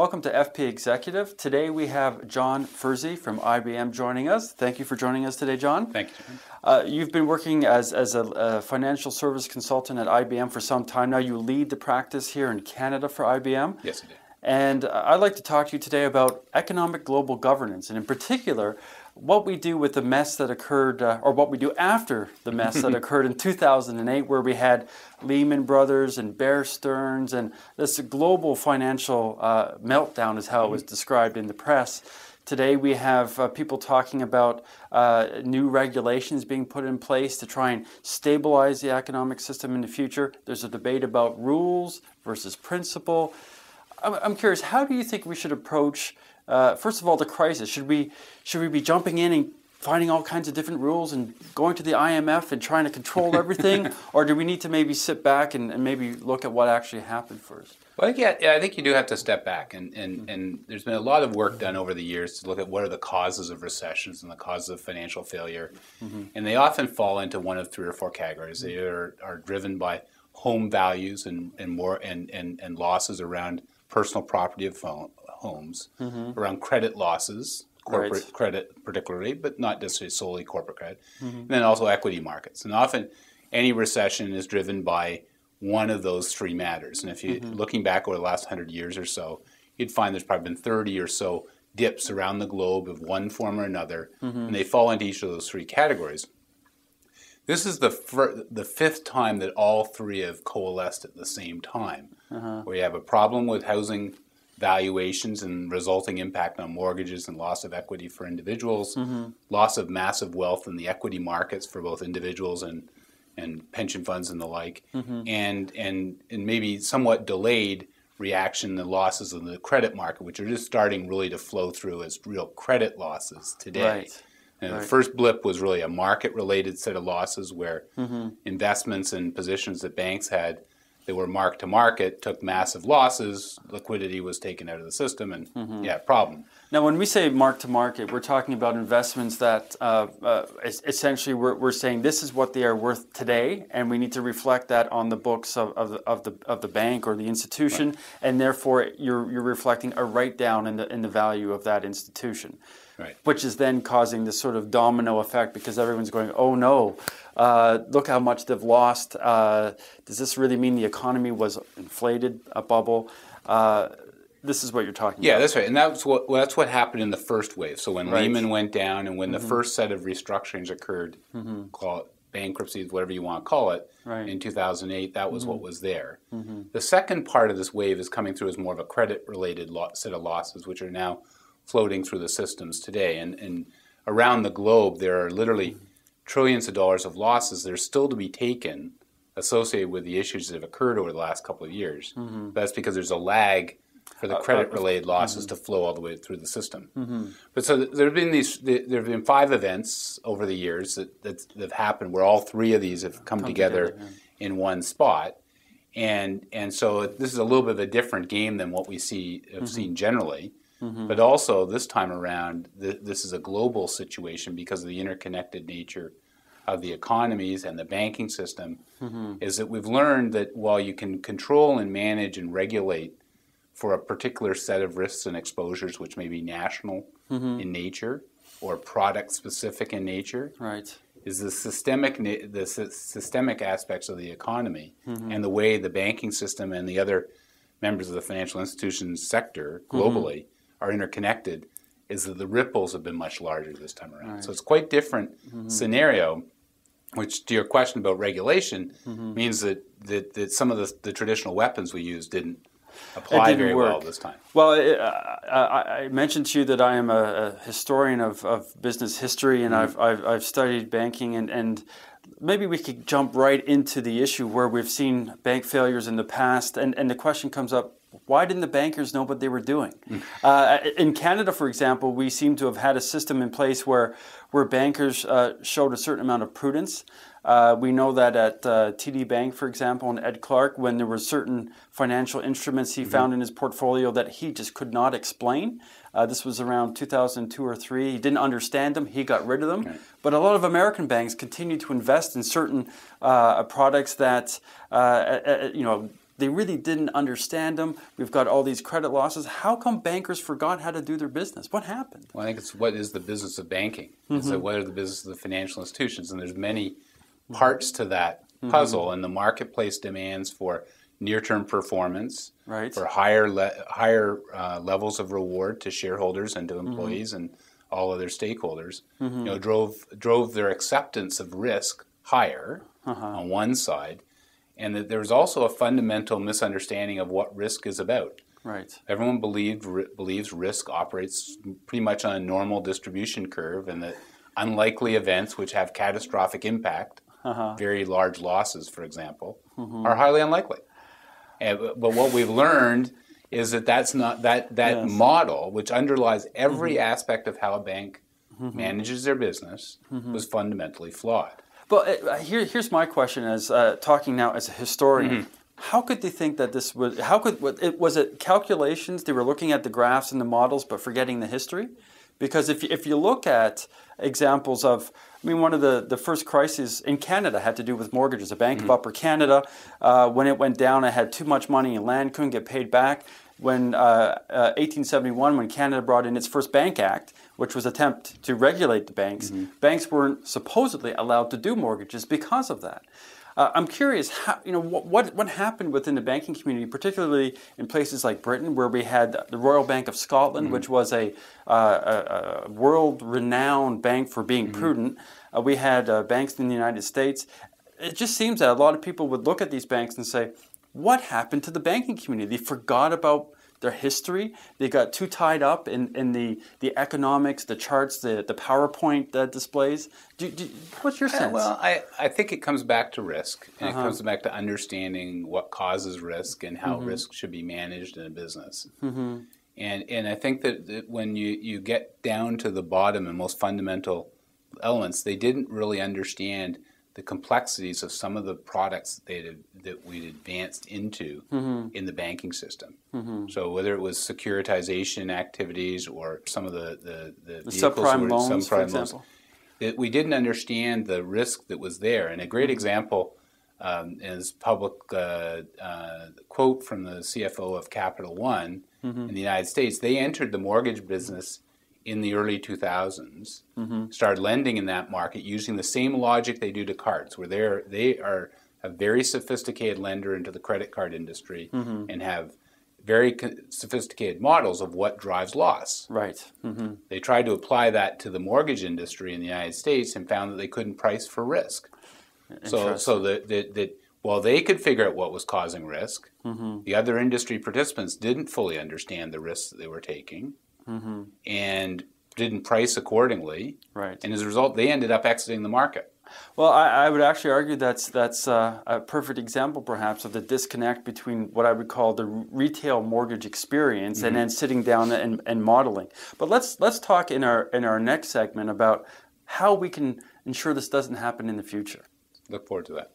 Welcome to FP Executive. Today we have John Fursey from IBM joining us. Thank you for joining us today, John. Thank you, John. You've been working as a financial service consultant at IBM for some time now. You lead the practice here in Canada for IBM. Yes, I do. And I'd like to talk to you today about economic global governance, and in particular, what we do with the mess that occurred, or what we do after the mess that occurred in 2008, where we had Lehman Brothers and Bear Stearns, and this global financial meltdown is how it was described in the press. Today we have people talking about new regulations being put in place to try and stabilize the economic system in the future. There's a debate about rules versus principle. I'm curious, how do you think we should approach, first of all, the crisis? Should we be jumping in and finding all kinds of different rules and going to the IMF and trying to control everything? Or do we need to maybe sit back and maybe look at what actually happened first? Well, I think you do have to step back. And there's been a lot of work done over the years to look at what are the causes of recessions and the causes of financial failure. Mm-hmm. And they often fall into one of three or four categories. They are driven by home values and losses around personal property of homes, around credit losses, corporate credit particularly, but not necessarily solely corporate credit, and then also equity markets. And often any recession is driven by one of those three matters. And if you're looking back over the last 100 years or so, you'd find there's probably been 30 or so dips around the globe of one form or another, and they fall into each of those three categories. This is the fifth time that all three have coalesced at the same time, where you have a problem with housing valuations and resulting impact on mortgages and loss of equity for individuals, loss of massive wealth in the equity markets for both individuals and pension funds and the like, and maybe somewhat delayed reaction to losses in the credit market, which are just starting really to flow through as real credit losses today. Right. And the first blip was really a market-related set of losses where investments and positions that banks had that were marked to market took massive losses, liquidity was taken out of the system, and problem. Now, when we say mark to market, we're talking about investments that essentially we're saying this is what they are worth today, and we need to reflect that on the books of the bank or the institution, and therefore you're reflecting a write down in the value of that institution. Right. Which is then causing this sort of domino effect because everyone's going, oh no, look how much they've lost. Does this really mean the economy was inflated, a bubble? This is what you're talking about. Yeah, that's right. And that's what happened in the first wave. So when Lehman went down and when the first set of restructurings occurred, call it bankruptcies, whatever you want to call it, in 2008, that was what was there. The second part of this wave is coming through as more of a credit-related set of losses, which are now floating through the systems today. And around the globe, there are literally trillions of dollars of losses that are still to be taken associated with the issues that have occurred over the last couple of years. That's because there's a lag for the credit-related losses to flow all the way through the system. But so there have been 5 events over the years that have happened where all 3 of these have come together in one spot. And so this is a little bit of a different game than what we have seen generally. But also, this time around, this is a global situation because of the interconnected nature of the economies and the banking system, is that we've learned that while you can control and manage and regulate for a particular set of risks and exposures, which may be national in nature or product-specific in nature, is the systemic aspects of the economy and the way the banking system and the other members of the financial institutions sector globally are interconnected, is that the ripples have been much larger this time around. So it's quite different scenario, which to your question about regulation means that some of the traditional weapons we use didn't apply very well this time. Well, I mentioned to you that I am a historian of business history, and I've studied banking, and maybe we could jump right into the issue where we've seen bank failures in the past, and the question comes up, why didn't the bankers know what they were doing? In Canada, for example, we seem to have had a system in place where bankers showed a certain amount of prudence. We know that at TD Bank, for example, and Ed Clark, when there were certain financial instruments he found in his portfolio that he just could not explain. This was around 2002 or 3. He didn't understand them. He got rid of them. But a lot of American banks continued to invest in certain products that, they really didn't understand them. We've got all these credit losses. How come bankers forgot how to do their business? What happened? Well, I think it's what is the business of banking? It's like, what are the business of the financial institutions? And there's many parts to that puzzle, and the marketplace demands for near-term performance, for higher levels of reward to shareholders and to employees and all other stakeholders. Drove their acceptance of risk higher on one side, and that there's also a fundamental misunderstanding of what risk is about. Right. Everyone believes risk operates pretty much on a normal distribution curve, and that unlikely events which have catastrophic impact, very large losses, for example, are highly unlikely. But what we've learned is that that's not that model, which underlies every aspect of how a bank manages their business, was fundamentally flawed. But here's my question: as talking now as a historian, how could they think that this was? Was it calculations? They were looking at the graphs and the models, but forgetting the history. Because if you look at examples of, one of the first crises in Canada had to do with mortgages. The Bank of Upper Canada, when it went down, it had too much money in land, couldn't get paid back. When 1871, when Canada brought in its first Bank Act, which was an attempt to regulate the banks, banks weren't supposedly allowed to do mortgages because of that. I'm curious, how, what happened within the banking community, particularly in places like Britain, where we had the Royal Bank of Scotland, which was a world-renowned bank for being prudent. We had banks in the United States. It just seems that a lot of people would look at these banks and say, what happened to the banking community? They forgot about their history. They got too tied up in the economics, the charts, the PowerPoint displays. What's your sense? Well, I think it comes back to risk, and it comes back to understanding what causes risk and how risk should be managed in a business. And I think that when you get down to the bottom and most fundamental elements, they didn't really understand the complexities of some of the products that we'd advanced into in the banking system. So whether it was securitization activities or some of the subprime loans, for example, we didn't understand the risk that was there. And a great example is public quote from the CFO of Capital One in the United States. They entered the mortgage business in the early 2000s, started lending in that market using the same logic they do to cards, where they are a very sophisticated lender into the credit card industry and have very sophisticated models of what drives loss. Right. They tried to apply that to the mortgage industry in the United States and found that they couldn't price for risk. So that while they could figure out what was causing risk, the other industry participants didn't fully understand the risks that they were taking. And didn't price accordingly. Right. And as a result, they ended up exiting the market. Well, I would actually argue that's a perfect example, perhaps, of the disconnect between what I would call the retail mortgage experience and then sitting down and modeling. But let's talk in our next segment about how we can ensure this doesn't happen in the future. Look forward to that.